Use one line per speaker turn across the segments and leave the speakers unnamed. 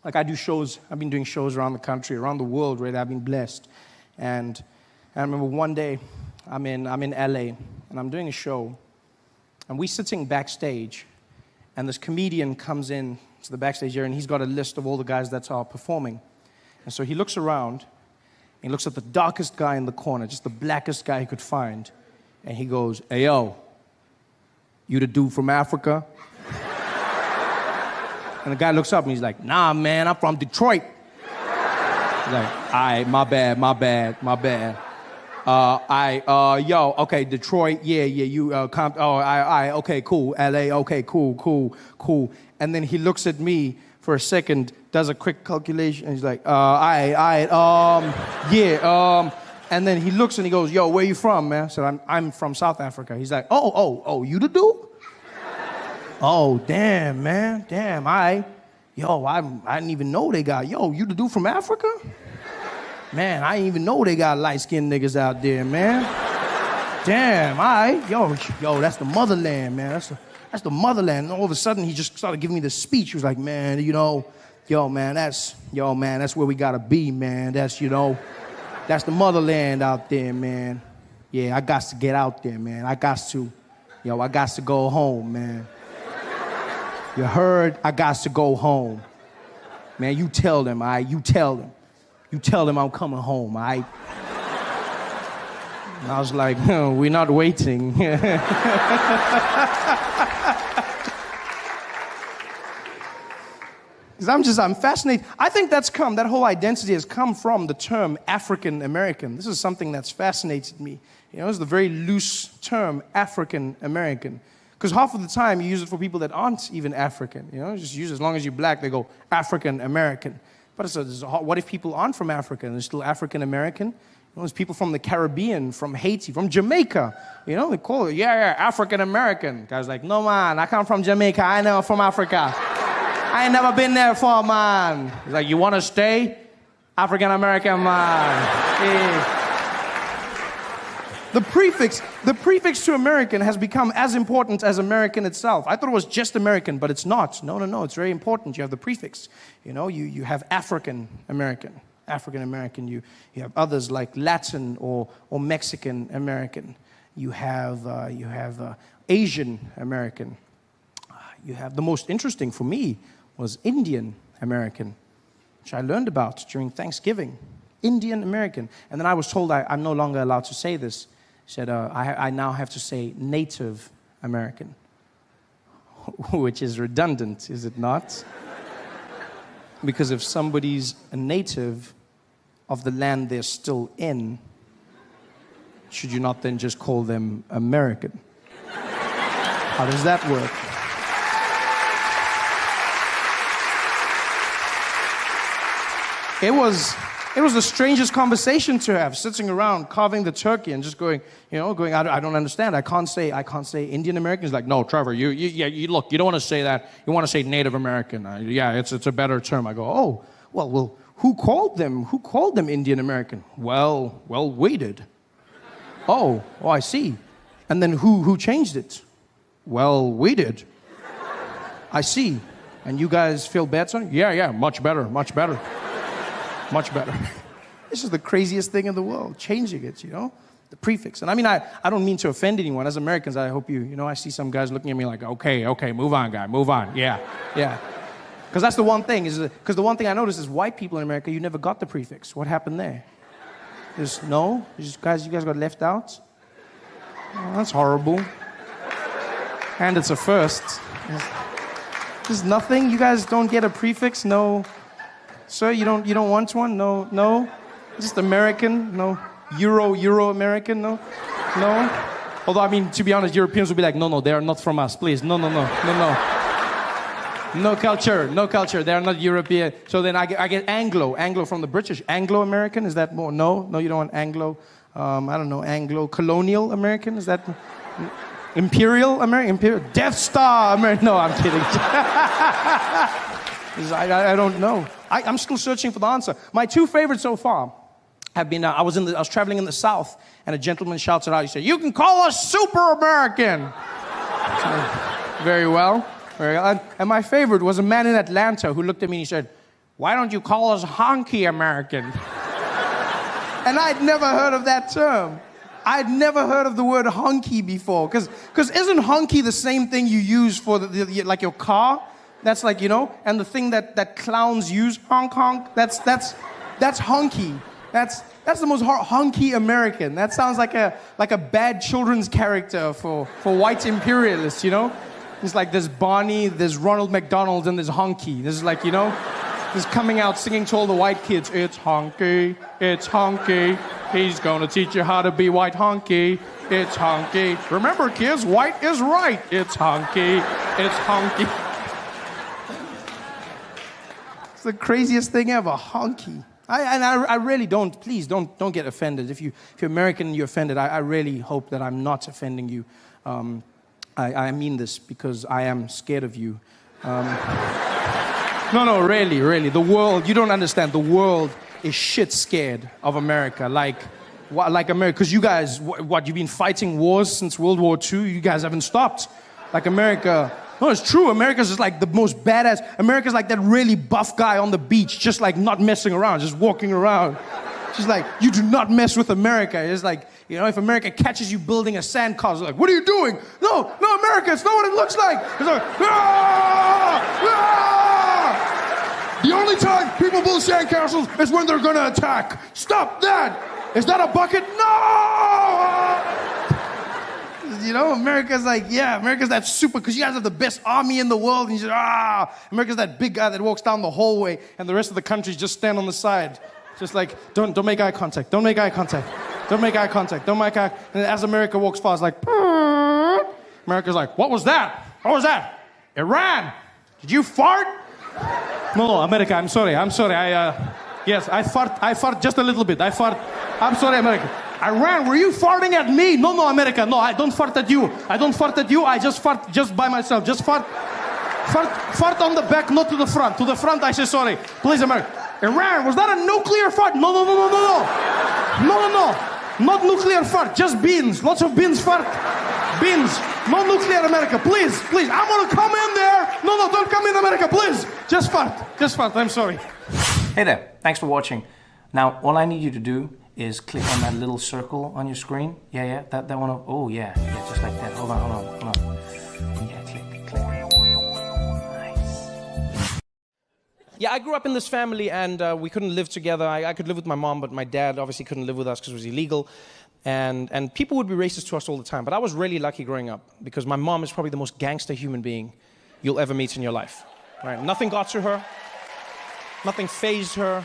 Like I do shows, I've been doing shows around the country, around the world, really. I've been blessed. And I remember one day, I'm in LA, and I'm doing a show, and we're sitting backstage, and this comedian comes in to the backstage area, and he's got a list of all the guys that are performing. And so he looks around, and he looks at the darkest guy in the corner, just the blackest guy he could find, and he goes, "Hey, yo, you the dude from Africa?" And the guy looks up, and he's like, "Nah, man, I'm from Detroit." He's like, "All right, my bad. Yo, okay, Detroit, yeah, you, okay, cool, LA, okay, cool. And then he looks at me for a second, does a quick calculation, and he's like, and then he looks and he goes, "Yo, where you from, man?" I said, I'm from South Africa. He's like, oh, you the dude? Oh, damn, man, damn, I didn't even know they got, you the dude from Africa? Man, I didn't even know they got light-skinned niggas out there, man. Damn, yo, that's the motherland, man. That's the motherland. And all of a sudden, he just started giving me this speech. He was like, "Man, that's where we gotta be, man. That's the motherland out there, man. Yeah, I got to get out there, man. I got to go home, man. You heard? I got to go home. Man, you tell them, all right? You tell them. You tell them I'm coming home, all right?" And I was like, "No, we're not waiting." Because I'm fascinated. I think that whole identity has come from the term African American. This is something that's fascinated me. It's the very loose term, African American. Because half of the time you use it for people that aren't even African. Just use it as long as you're black, they go African American. But what if people aren't from Africa and they're still African American? There's people from the Caribbean, from Haiti, from Jamaica. They call it, African American. Guy's like, "No, man, I come from Jamaica. I know from Africa. I ain't never been there before, man." He's like, "You want to stay? African American, man." Yeah. The prefix to American has become as important as American itself. I thought it was just American, but it's not. No, it's very important. You have the prefix. You have African American. You have others like Latin or Mexican American. You have Asian American. You have the most interesting for me was Indian American, which I learned about during Thanksgiving. Indian American. And then I was told I'm no longer allowed to say this. He said, I now have to say Native American, which is redundant, is it not? Because if somebody's a native of the land they're still in, should you not then just call them American? How does that work? It was the strangest conversation to have, sitting around carving the turkey and just going, I don't understand. I can't say Indian American. He's like, "No, Trevor, you look, you don't want to say that. You want to say Native American. It's a better term." I go, "Oh, well, who called them Indian American?" Well, we did. Oh, I see. And then who changed it? Well, we did. I see. And you guys feel bad, son? Yeah, much better. Much better. This is the craziest thing in the world, changing it, the prefix. And I don't mean to offend anyone. As Americans, I hope I see some guys looking at me like, okay, move on, guy, move on. Yeah. Because that's the one thing, because the one thing I noticed is white people in America, you never got the prefix. What happened there? You guys got left out? Oh, that's horrible. And it's a first. There's nothing? You guys don't get a prefix? No. Sir, you don't want one? No? Just American? No? Euro American? No? Although, to be honest, Europeans would be like, no, they are not from us, please. No. No culture, they are not European. So then I get Anglo from the British. Anglo-American, is that more? No, you don't want Anglo. I don't know, Anglo-colonial American, is that? Imperial American? Death Star American? No, I'm kidding. I don't know. I'm still searching for the answer. My two favorites so far have been, I was traveling in the South, and a gentleman shouts it out. He said, "You can call us Super American." So, very well. And my favorite was a man in Atlanta who looked at me and he said, why don't you call us honky American? And I'd never heard of that term. I'd never heard of the word honky before. Because isn't honky the same thing you use for like your car? That's like, you know, and the thing that clowns use, honk honk, that's honky. That's the most honky American. That sounds like a bad children's character for white imperialists, you know? It's like there's Barney, there's Ronald McDonald, and there's honky. This is like, you know, this coming out singing to all the white kids, it's honky, it's honky. He's gonna teach you how to be white honky. It's honky. Remember, kids, white is right. It's honky. It's honky. It's the craziest thing ever, honky. I really don't, please don't get offended. If you're American and you're offended, I really hope that I'm not offending you. I mean this because I am scared of you. No, really. The world, you don't understand. The world is shit scared of America. Like America, because you guys, what, you've been fighting wars since World War II? You guys haven't stopped. Like America, no, it's true. America's just like the most badass. America's like that really buff guy on the beach, just like not messing around, just walking around. She's like, you do not mess with America. It's like, you know, if America catches you building a sandcastle, like, what are you doing? No, America, it's not what it looks like. It's like, ah! Ah! The only time people build sandcastles is when they're gonna attack. Stop that! Is that a bucket? No! You know, America's like, yeah, America's that super, because you guys have the best army in the world, and you just, America's that big guy that walks down the hallway, and the rest of the countries just stand on the side. Just like, don't make eye contact, don't make eye contact, don't make eye contact, don't make eye contact. And as America walks past, like, America's like, what was that? What was that? Iran, did you fart? No, America, I'm sorry. Yes, I fart just a little bit. I'm sorry, America. Iran, were you farting at me? No, America, no, I don't fart at you. I just fart just by myself. Just fart on the back, not to the front. To the front, I say sorry. Please, America. Iran, was that a nuclear fart? No. Not nuclear fart, just beans. Lots of beans fart. Beans. No nuclear, America. Please. I'm gonna come in there. No, don't come in, America, please. Just fart. I'm sorry.
Hey there, thanks for watching. Now, all I need you to do is click on that little circle on your screen. Yeah, that one. Oh, yeah, just like that. Hold on. Yeah, click.
Yeah, I grew up in this family, and we couldn't live together. I could live with my mom, but my dad obviously couldn't live with us because it was illegal. And people would be racist to us all the time. But I was really lucky growing up because my mom is probably the most gangster human being you'll ever meet in your life. Right? Nothing got to her. Nothing fazed her.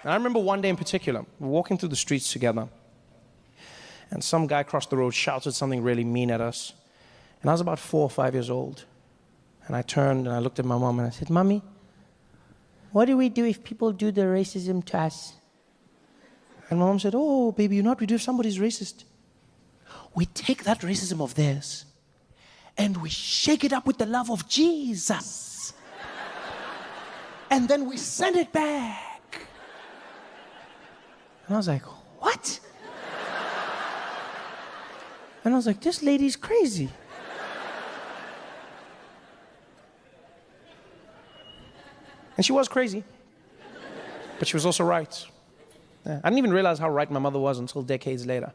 And I remember one day in particular, we were walking through the streets together, and some guy across the road shouted something really mean at us. And I was about 4 or 5 years old. And I turned and I looked at my mom and I said, Mommy, what do we do if people do the racism to us? And my mom said, oh, baby, you know what we do if somebody's racist? We take that racism of theirs and we shake it up with the love of Jesus. And then we send it back. And I was like, what? And I was like, this lady's crazy. And she was crazy, but she was also right. Yeah. I didn't even realize how right my mother was until decades later,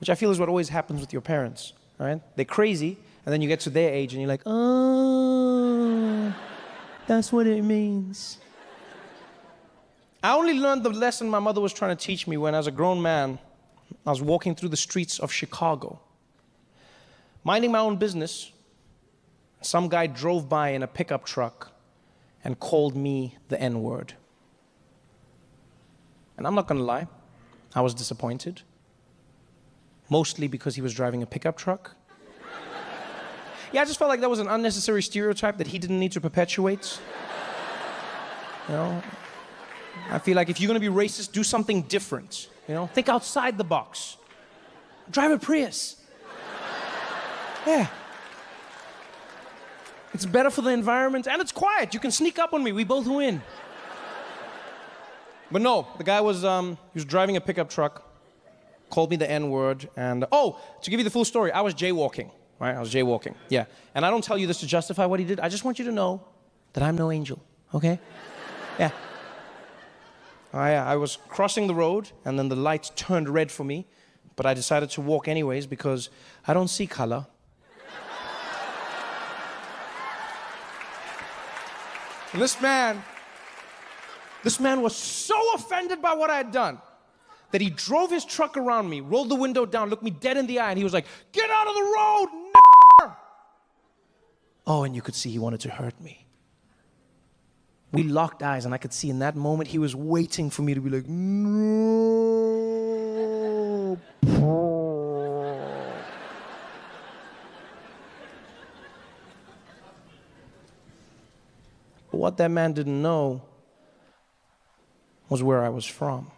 which I feel is what always happens with your parents, right? They're crazy, and then you get to their age, and you're like, oh, that's what it means. I only learned the lesson my mother was trying to teach me when, as a grown man, I was walking through the streets of Chicago, minding my own business. Some guy drove by in a pickup truck and called me the N-word. And I'm not gonna lie, I was disappointed. Mostly because he was driving a pickup truck. Yeah, I just felt like that was an unnecessary stereotype that he didn't need to perpetuate. You know? I feel like if you're gonna be racist, do something different. You know? Think outside the box. Drive a Prius. Yeah. It's better for the environment, and it's quiet. You can sneak up on me. We both win. But no, the guy was, he was driving a pickup truck, called me the N-word, and, oh, to give you the full story, I was jaywalking, right? I was jaywalking, yeah. And I don't tell you this to justify what he did. I just want you to know that I'm no angel. okay? Yeah. I was crossing the road, and then the lights turned red for me, but I decided to walk anyways because I don't see color. And this man was so offended by what I had done that he drove his truck around me, rolled the window down, looked me dead in the eye, and he was like, "Get out of the road, n***er!" Oh, and you could see he wanted to hurt me. We locked eyes, and I could see in that moment he was waiting for me to be like, "No." But what that man didn't know was where I was from.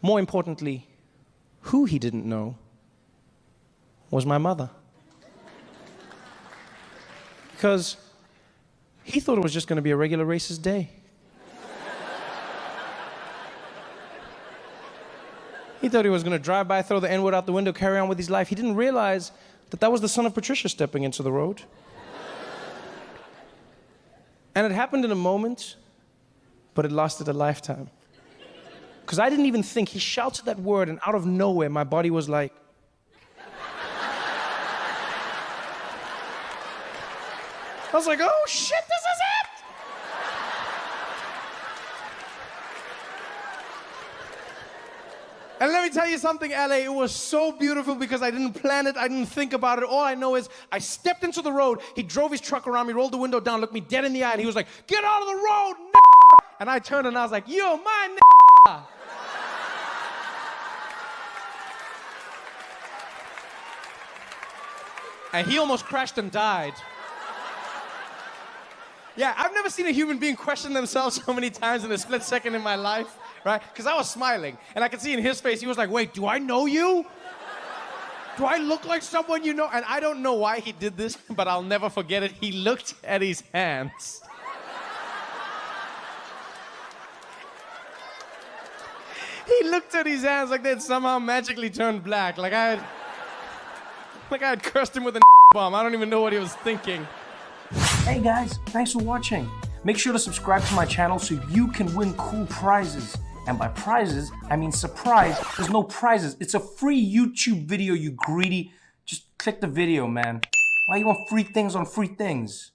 More importantly, who he didn't know was my mother. Because he thought it was just going to be a regular racist day. He thought he was going to drive by, throw the N-word out the window, carry on with his life. He didn't realize that that was the son of Patricia stepping into the road. And it happened in a moment, but it lasted a lifetime. Because I didn't even think. He shouted that word, and out of nowhere, my body was like... I was like, oh shit, this is it! And let me tell you something, LA, it was so beautiful because I didn't plan it, I didn't think about it. All I know is I stepped into the road, he drove his truck around me, rolled the window down, looked me dead in the eye, and he was like, "Get out of the road, n***!" And I turned and I was like, "You're my n***!" And he almost crashed and died. Yeah, I've never seen a human being question themselves so many times in a split second in my life, right? Because I was smiling, and I could see in his face, he was like, "Wait, do I know you? Do I look like someone you know?" And I don't know why he did this, but I'll never forget it. He looked at his hands. He looked at his hands like they'd somehow magically turned black, like I had cursed him with a bomb. I don't even know what he was thinking.
Hey guys, thanks for watching. Make sure to subscribe to my channel so you can win cool prizes. And by prizes, I mean surprise. There's no prizes. It's a free YouTube video, you greedy. Just click the video, man. Why you want free things on free things?